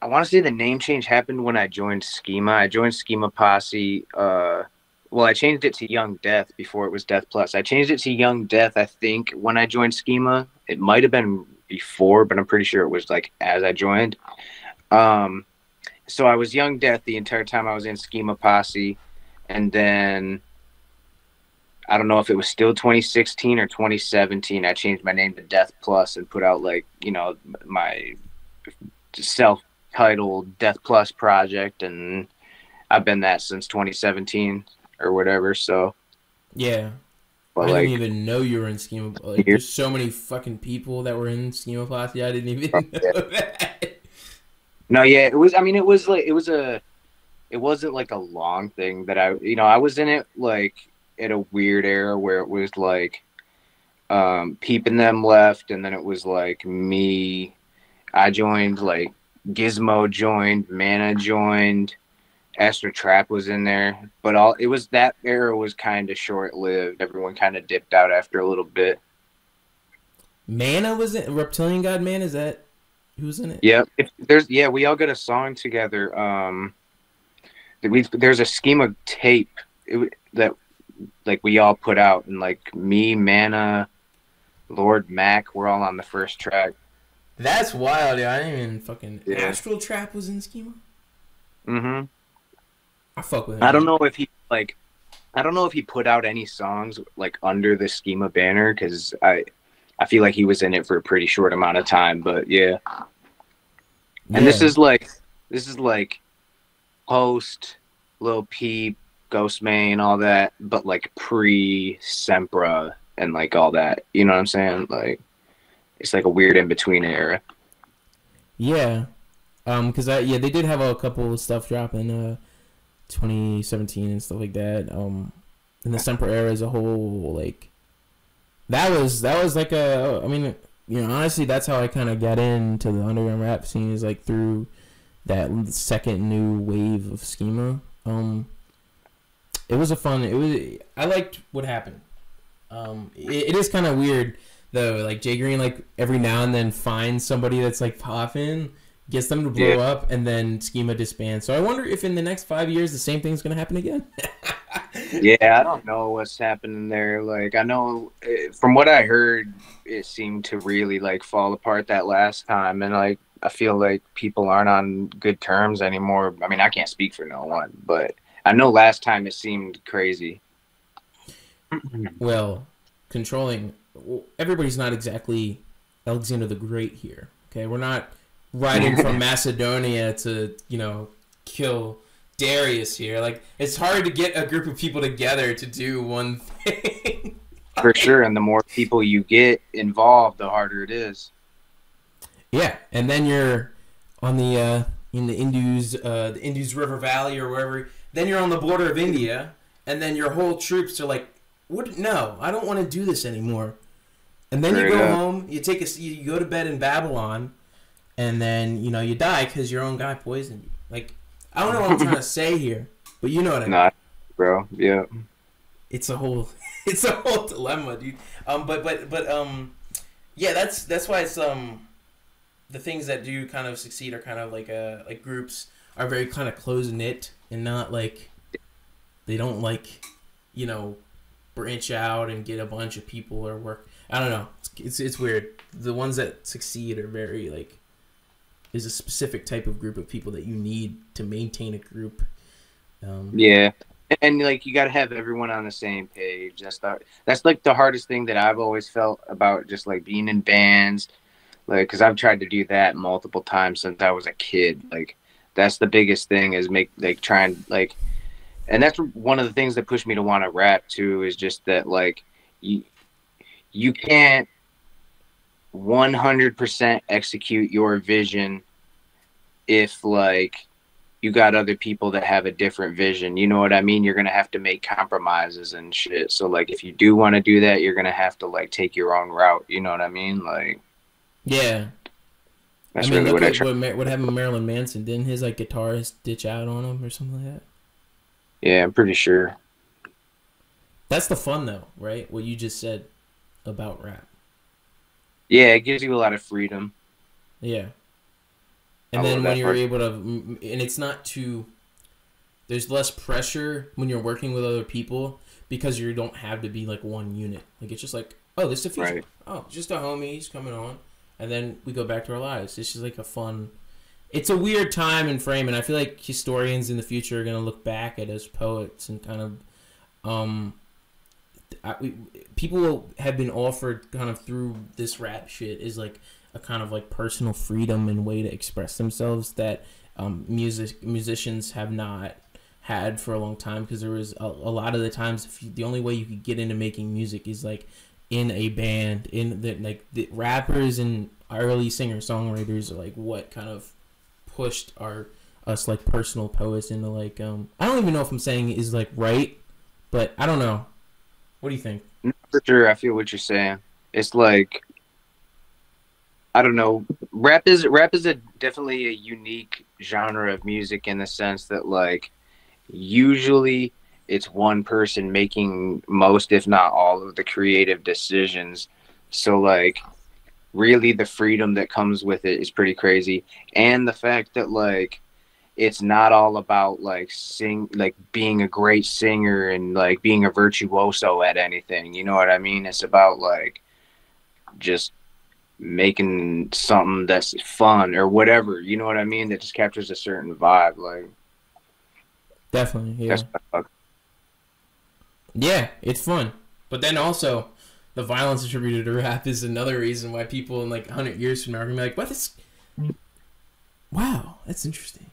I want to say the name change happened when I joined Schema. I joined Schema Posse. Well, I changed it to Young Death before it was Death Plus. I changed it to Young Death, I think, when I joined Schema. It might have been before, but I'm pretty sure it was like as I joined. Um, so I was Young Death the entire time I was in Schema Posse, and then I don't know if it was still 2016 or 2017. I changed my name to Death Plus and put out like my self-titled Death Plus project, and I've been that since 2017 or whatever. So Yeah. but I didn't like even know you were in Schema. Like, here, there's so many fucking people that were in Schema Class. Yeah, I didn't even know that. no, yeah, it was. I mean, it was like it wasn't like a long thing that I was in it like at a weird era where it was like Peeping Them left, and then it was like me. I joined, like Gizmo joined, Mana joined, Astro Trap was in there, but all it was that era was kind of short lived. Everyone kind of dipped out after a little bit. Mana was it? Reptilian God Man? Is that who's in it? Yeah, we all got a song together. There's a Schema tape that like we all put out, and like me, Mana, Lord Mac, we're all on the first track. That's wild, yeah. I didn't even fucking. Yeah. Astral Trap was in Schema? Mm-hmm. I fuck with him. I don't know if he put out any songs like under the Schema banner, because I feel like he was in it for a pretty short amount of time, but yeah. And Yeah. this is like post Lil Peep, Ghost Main, all that, but like pre Sempra and like all that. You know what I'm saying? Like it's like a weird in between era. Yeah. Cause they did have a couple of stuff drop in 2017 and stuff like that. In the Semper era as a whole, like that was like I mean, honestly, that's how I kind of got into the underground rap scene, is like through that second new wave of Schema. It was I liked what happened. It is kind of weird though. Like Jay Green, like every now and then finds somebody that's like popping, gets them to blow up, and then Schema disbands. So I wonder if in the next 5 years the same thing's gonna happen again. Yeah, I don't know what's happening there. Like I know from what I heard, it seemed to really like fall apart that last time, and like I feel like people aren't on good terms anymore. I mean, I can't speak for no one, but I know last time it seemed crazy. Well, everybody's not exactly Alexander the Great here. Okay, we're not riding from Macedonia to kill Darius here. Like, it's hard to get a group of people together to do one thing. For sure, and the more people you get involved, the harder it is. Yeah, and then you're on the in the Indus River Valley or wherever. Then you're on the border of India, and then your whole troops are like, "What? No, I don't want to do this anymore." And then you go home, you go to bed in Babylon, and then you die because your own guy poisoned you. Like, I don't know what I'm trying to say here, but you know what I mean. Nah, bro. Yeah. It's a whole dilemma, dude. Yeah, that's why it's the things that do kind of succeed are kind of like groups are very kind of close knit and not like they don't like branch out and get a bunch of people or work. I don't know. It's weird. The ones that succeed are very like there's a specific type of group of people that you need to maintain a group. Yeah. And like you got to have everyone on the same page. That's like the hardest thing that I've always felt about just like being in bands, like because I've tried to do that multiple times since I was a kid. Like that's the biggest thing is and that's one of the things that pushed me to want to rap too. Is just that like you can't 100% execute your vision if like you got other people that have a different vision. You know what I mean? You're going to have to make compromises and shit. So like if you do want to do that, you're going to have to like take your own route. You know what I mean? Like yeah. That's I mean, really look what I at try. what happened with Marilyn Manson. Didn't his like guitarist ditch out on him or something like that? Yeah, I'm pretty sure. That's the fun though, right? What you just said about rap. Yeah, it gives you a lot of freedom. Yeah. And then when you're able to, and it's not too, there's less pressure when you're working with other people because you don't have to be like one unit. Like it's just like, oh, this is a feature. Right. Oh, just a homie, he's coming on. And then we go back to our lives. It's just like a fun, it's a weird time and frame. And I feel like historians in the future are going to look back at us poets and kind of, people have been offered kind of through this rap shit is like a kind of like personal freedom and way to express themselves that musicians have not had for a long time, because there was a lot of the times the only way you could get into making music is like in a band, in the like the rappers and early singer songwriters are like what kind of pushed us like personal poets into like I don't even know if I'm saying is like right, but I don't know. What do you think? For sure, I feel what you're saying. It's like, I don't know. Rap is definitely a unique genre of music in the sense that like usually it's one person making most, if not all, of the creative decisions. So like really the freedom that comes with it is pretty crazy. And the fact that like it's not all about like being a great singer and like being a virtuoso at anything. You know what I mean? It's about like just making something that's fun or whatever. You know what I mean? That just captures a certain vibe. Like definitely, yeah. Yeah, it's fun. But then also the violence attributed to rap is another reason why people in like 100 years from now are gonna be like, "What is? Wow, that's interesting."